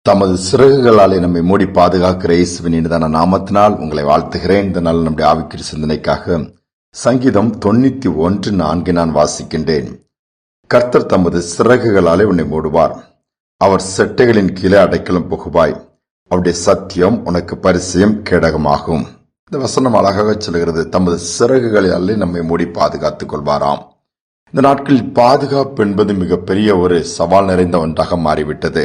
தமது சிறகுகளாலே நம்மை மூடி பாதுகாக்கிற இயேசுவின் இனிதான நாமத்தினால் உங்களை வாழ்த்துகிறேன். இந்த நாள் நம்முடைய ஆவிக்குரிய சிந்தனைக்காக சங்கீதம் 91:4 நான் வாசிக்கின்றேன். கர்த்தர் தமது சிறகுகளாலே உன்னை மூடுவார், அவர் செட்டைகளின் கீழே அடைக்கலம் புகுவாய், அவருடைய சத்தியம் உனக்கு பரிசயம் கேடகமாகும். இந்த வசனம் அழகாக சொல்கிறது. தமது சிறகுகளாலே நம்மை மூடி பாதுகாத்துக் கொள்வாராம். இந்த நாட்களில் பாதுகாப்பு என்பது மிகப்பெரிய ஒரு சவால் நிறைந்த ஒன்றாக மாறிவிட்டது.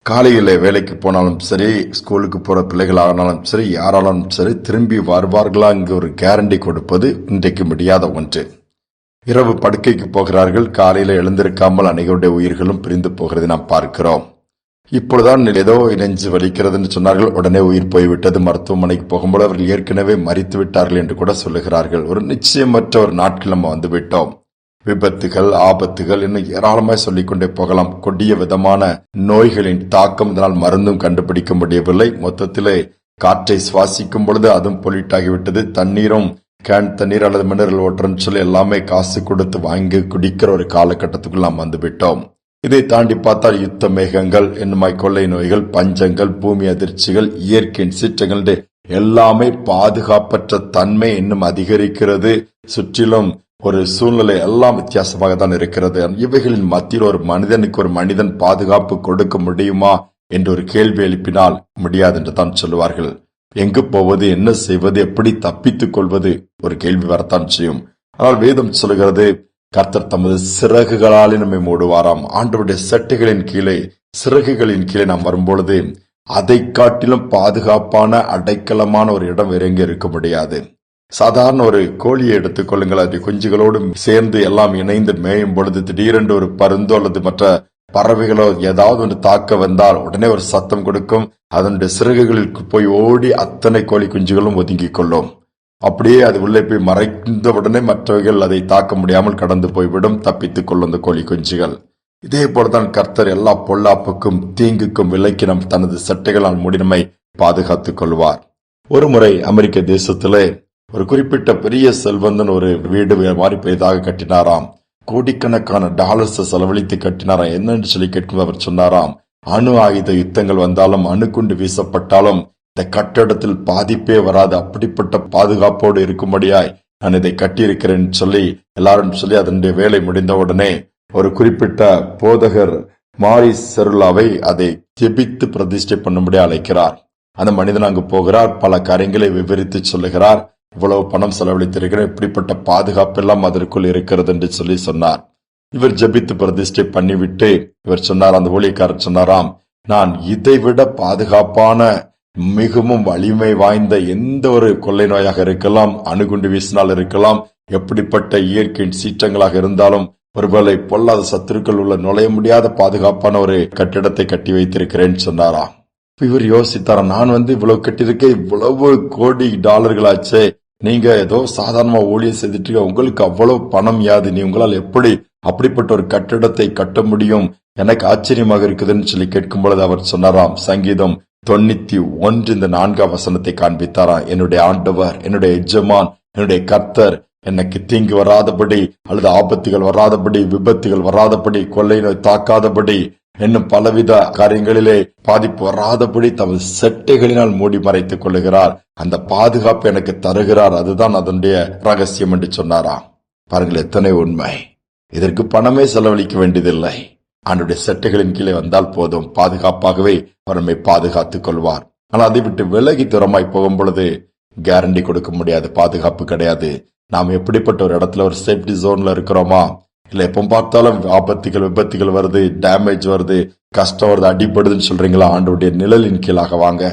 காலையில வேலைக்கு போனாலும் சரி, ஸ்கூலுக்கு போற பிள்ளைகளானாலும் சரி, யாராலும் சரி திரும்பி வருவார்களா இங்கு ஒரு கேரண்டி கொடுப்பது இன்றைக்கு முடியாத ஒன்று. இரவு படுக்கைக்கு போகிறார்கள், காலையில எழுந்திருக்காமல் அனைவருடைய உயிர்களும் பிரிந்து போகிறதை நாம் பார்க்கிறோம். இப்பொழுதுதான் ஏதோ நெஞ்சு வலிக்கிறதுன்னு சொன்னார்கள், உடனே உயிர் போய்விட்டது. மருத்துவமனைக்கு போகும்போது அவர்கள் ஏற்கனவே மரித்து விட்டார்கள் என்று கூட சொல்லுகிறார்கள். ஒரு நிச்சயமற்ற ஒரு நாட்கள் நம்ம வந்துவிட்டோம். விபத்துகள், ஆபத்துகள் இன்னும் ஏராளமாய் சொல்லிக்கொண்டே போகலாம். கொடிய விதமான நோய்களின் தாக்கம் இதனால் மருந்தும் கண்டுபிடிக்க முடியவில்லை. மொத்தத்திலே காற்றை சுவாசிக்கும் பொழுது அதுவும் பொலிட்டாகிவிட்டது. தண்ணீரும் கேன் தண்ணீர் அல்லது மினரல் வாட்டர்னு சொல்லி எல்லாமே காசு கொடுத்து வாங்கி குடிக்கிற ஒரு காலகட்டத்துக்குள் நாம் வந்துவிட்டோம். இதை தாண்டி பார்த்தால் யுத்த மேகங்கள், என்னுமாய் கொள்ளை நோய்கள், பஞ்சங்கள், பூமி அதிர்ச்சிகள், இயற்கையின் சீற்றங்கள் எல்லாமே பாதுகாப்பற்ற தன்மை இன்னும் அதிகரிக்கிறது. சுற்றிலும் ஒரு சூழ்நிலை எல்லாம் வித்தியாசமாக தான் இருக்கிறது. இவைகளின் மத்தியில் ஒரு மனிதன் பாதுகாப்பு கொடுக்க முடியுமா என்று ஒரு கேள்வி எழுப்பினால் முடியாது என்று தான் சொல்லுவார்கள். எங்கு போவது, என்ன செய்வது, எப்படி தப்பித்துக் கொள்வது, ஒரு கேள்வி வரத்தான் செய்யும். ஆனால் வேதம் சொல்கிறது, கர்த்தர் தமது சிறகுகளாலே நம்மை மூடுவாராம். ஆண்டவருடைய செட்டைகளின் கீழே, சிறகுகளின் கீழே நாம் வரும்பொழுது அதை காட்டிலும் பாதுகாப்பான அடைக்கலமான ஒரு இடம் வேற எங்கே இருக்க முடியாது. சாதாரண ஒரு கோழியை எடுத்துக்கொள்ளுங்கள். அது குஞ்சுகளோடு சேர்ந்து எல்லாம் இணைந்து மேயும் பொழுது திடீரென்று ஒரு பருந்தோ அல்லது மற்ற பறவைகளோ ஏதாவது ஒன்று தாக்க வந்தால் உடனே ஒரு சத்தம் கொடுக்கும். அதனுடைய சிறகுகளுக்கு போய் ஓடி அத்தனை கோழி குஞ்சுகளும் ஒதுங்கிக் கொள்ளும். அப்படியே அது உள்ளே போய் மறைந்த உடனே மற்றவைகள் அதை தாக்க முடியாமல் கடந்து போய்விடும், தப்பித்துக் கொள்ளும் அந்த கோழி குஞ்சுகள். இதே போலதான் கர்த்தர் எல்லா பொல்லாப்புக்கும் தீங்குக்கும் விலக்கி நம் தனது சட்டைகளால் மூடி நம்மை பாதுகாத்துக் கொள்வார். ஒரு முறை அமெரிக்க தேசத்திலே ஒரு குறிப்பிட்ட பெரிய செல்வந்தன் ஒரு வீடு மாதிரி பெரிதாக கட்டினாராம். கோடிக்கணக்கான டாலர்ஸ் செலவழித்து கட்டினாராம். என்னன்னு சொல்லி கேட்கும் அவர் சொன்னாராம், அணு ஆயுத யுத்தங்கள் வந்தாலும், அணுகுண்டு வீசப்பட்டாலும் இந்த கட்டடத்தில் பாதிப்பே வராது, அப்படிப்பட்ட பாதுகாப்போடு இருக்கும்படியாய் நான் இதை கட்டியிருக்கிறேன் சொல்லி எல்லாரும் சொல்லி அதனுடைய வேலை முடிந்தவுடனே ஒரு குறிப்பிட்ட போதகர் மாரிஸ் செருலாவை அதை ஜெபித்து பிரதிஷ்டை பண்ணும்படி அழைக்கிறார். அந்த மனிதன் அங்கு போகிறார், பல காரியங்களை விவரித்து சொல்லுகிறார். இவ்வளவு பணம் செலவழித்திருக்கிறேன், இப்படிப்பட்ட பாதுகாப்பு எல்லாம் அதற்குள் இருக்கிறது என்று சொல்லி சொன்னார். இவர் ஜெபித்து பிரதிஷ்டை பண்ணிவிட்டு இவர் சொன்னார், அந்த ஊழியக்காரர் சொன்னாராம், நான் இதைவிட பாதுகாப்பான மிகவும் வலிமை வாய்ந்த எந்த ஒரு கொள்ளை நோயாக இருக்கலாம், அணுகுண்டு வீசினால் இருக்கலாம், எப்படிப்பட்ட இயற்கையின் சீற்றங்களாக இருந்தாலும், ஒருவேளை பொல்லாத சத்துருக்கள் உள்ள நுழைய முடியாத பாதுகாப்பான ஒரு கட்டிடத்தை கட்டி வைத்திருக்கிறேன் சொன்னாராம். இவர் யோசித்தாரா, நான் இவ்வளவு கட்டியிருக்கேன், இவ்வளவு கோடி டாலர்களாச்சே, நீங்க ஏதோ சாதாரணமா ஊழியம் செய்துட்டு உங்களுக்கு அவ்வளவு பணம் யாது, நீ உங்களால் எப்படி அப்படிப்பட்ட ஒரு கட்டிடத்தை கட்ட முடியும், எனக்கு ஆச்சரியமாக இருக்குதுன்னு சொல்லி கேட்கும் பொழுது அவர் சொன்னாராம், சங்கீதம் 91:4 காண்பித்தாராம், என்னுடைய ஆண்டவர், என்னுடைய எஜமான், என்னுடைய கர்த்தர் எனக்கு தீங்கு வராதபடி அல்லது ஆபத்துகள் வராதபடி, விபத்துகள் வராதபடி, கொள்ளை நோய் தாக்காதபடி, இன்னும் பலவித காரியங்களிலே பாதிப்பு வராதபடி தமது செட்டைகளினால் மூடி மறைத்துக் கொள்ளுகிறார். அந்த பாதுகாப்பு எனக்கு தருகிறார். அதுதான் அதனுடைய ரகசியம் என்று சொன்னாரா. பாருங்கள், எத்தனை உண்மை. இதற்கு பணமே செலவழிக்க வேண்டியதில்லை. அவனுடைய செட்டைகளின் கீழே வந்தால் போதும், பாதுகாப்பாகவே அவர் நம்மை பாதுகாத்துக் கொள்வார். ஆனால் அதை விட்டு விலகி தூரமாய் போகும் பொழுது கேரண்டி கொடுக்க முடியாது, பாதுகாப்பு கிடையாது. நாம் எப்படிப்பட்ட ஒரு இடத்துல ஒரு சேஃப்டி ஜோன்ல இருக்கிறோமா, இல்ல எப்ப பார்த்தாலும் ஆபத்துகள், விபத்துகள் வருது, டேமேஜ் வருது, கஷ்டம் வருது, அடிபடுதுன்னு சொல்றீங்களா, ஆண்டவருடைய நிழலின் கீழாக வாங்க.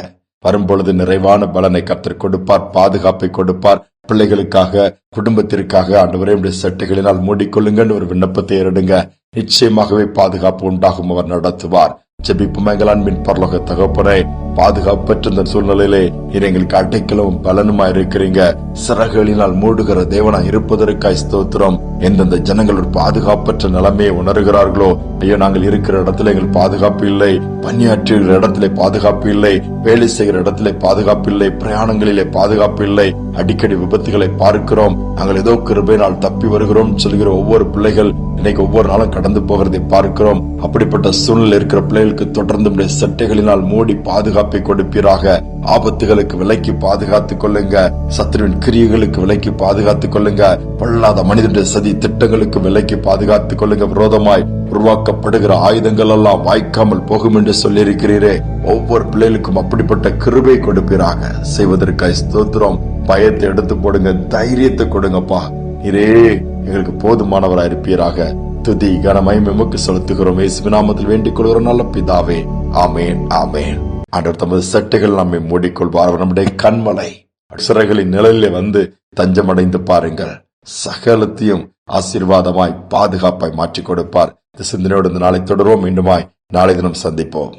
வரும்பொழுது நிறைவான பலனை கர்த்தர் கொடுப்பார், பாதுகாப்பை கொடுப்பார். பிள்ளைகளுக்காக, குடும்பத்திற்காக ஆண்டவரே உடைய செட்டைகளினால் மூடிக்கொள்ளுங்கன்னு ஒரு விண்ணப்பத்தை ஏறிடுங்க. நிச்சயமாகவே பாதுகாப்பு உண்டாகும், அவர் நடத்துவார். ஜெபிப்பும் எங்கள் அன்பின் பரலோக தகப்பனே, பாதுகாப்பற்ற இந்த சூழ்நிலையிலே எங்களுக்கு அடைக்கலும் பலனுமா இருக்கிறீங்க. சிறகுகளினால் மூடுகிற தேவனா இருப்பதற்காய் ஸ்தோத்திரம். எந்தெந்த ஜனங்கள் ஒரு பாதுகாப்பற்ற நிலைமையை உணர்கிறார்களோ, ஐயோ நாங்கள் இருக்கிற இடத்துல எங்கள் பாதுகாப்பு இல்லை, பணியாற்றுகிற இடத்துல பாதுகாப்பு இல்லை, வேலை செய்கிற இடத்துல பாதுகாப்பு இல்லை, பிரயாணங்களிலே பாதுகாப்பு இல்லை, அடிக்கடி விபத்துகளை பார்க்கிறோம், நாங்கள் ஏதோ கிருபையினால் தப்பி வருகிறோம் சொல்கிற ஒவ்வொரு பிள்ளைகள் இன்னைக்கு ஒவ்வொரு நாளும் கடந்து போகிறதை பார்க்கிறோம். அப்படிப்பட்ட சூழ்நிலை இருக்கிற பிள்ளைகளுக்கு தொடர்ந்து உடைய சட்டைகளினால் மூடி பாதுகாப்பை கொடுப்பீராக. ஆபத்துகளுக்கு விலக்கி பாதுகாத்துக் கொள்ளுங்க. சத்துருவின் கிரியைகளுக்கு விலக்கி பாதுகாத்துக் கொள்ளுங்க. பொல்லாத மனிதனுடைய சதி திட்டங்களுக்கு விலக்கி பாதுகாத்துக் கொள்ளுங்க. விரோதமாய் உருவாக்கப்படுகிற ஆயுதங்கள் எல்லாம் வாய்க்காமல் போகும் என்று சொல்லியிருக்கிறீரே. ஒவ்வொரு பிள்ளைகளுக்கும் அப்படிப்பட்ட கிருபை கொடுப்பீராக. செய்வதற்காய் ஸ்தோத்திரம். பயத்தை எடுத்து போடுங்க, தைரியத்தை கொடுங்கப்பா. நீரே எங்களுக்கு போதுமானவராய் இருப்பீராக. துதி கனமகிமை உமக்கு செலுத்துகிறோம். இயேசுவின் நாமத்தில் வேண்டிக் கொள்கிறோம் நல்ல பிதாவே, ஆமேன் ஆமேன். ஆண்டவர் தமது சட்டைகள் நம்மை மூடிக்கொள்வார். நம்முடைய கண்மலை சிறைகளின் நிழலிலே வந்து தஞ்சமடைந்து பாருங்கள். சகலத்தையும் ஆசீர்வாதமாய் பாதுகாப்பாய் மாற்றிக் கொடுப்பார். இந்த சிந்தனையோடு இந்த நாளை தொடர்வோம். மீண்டுமாய் நாளை தினம் சந்திப்போம்.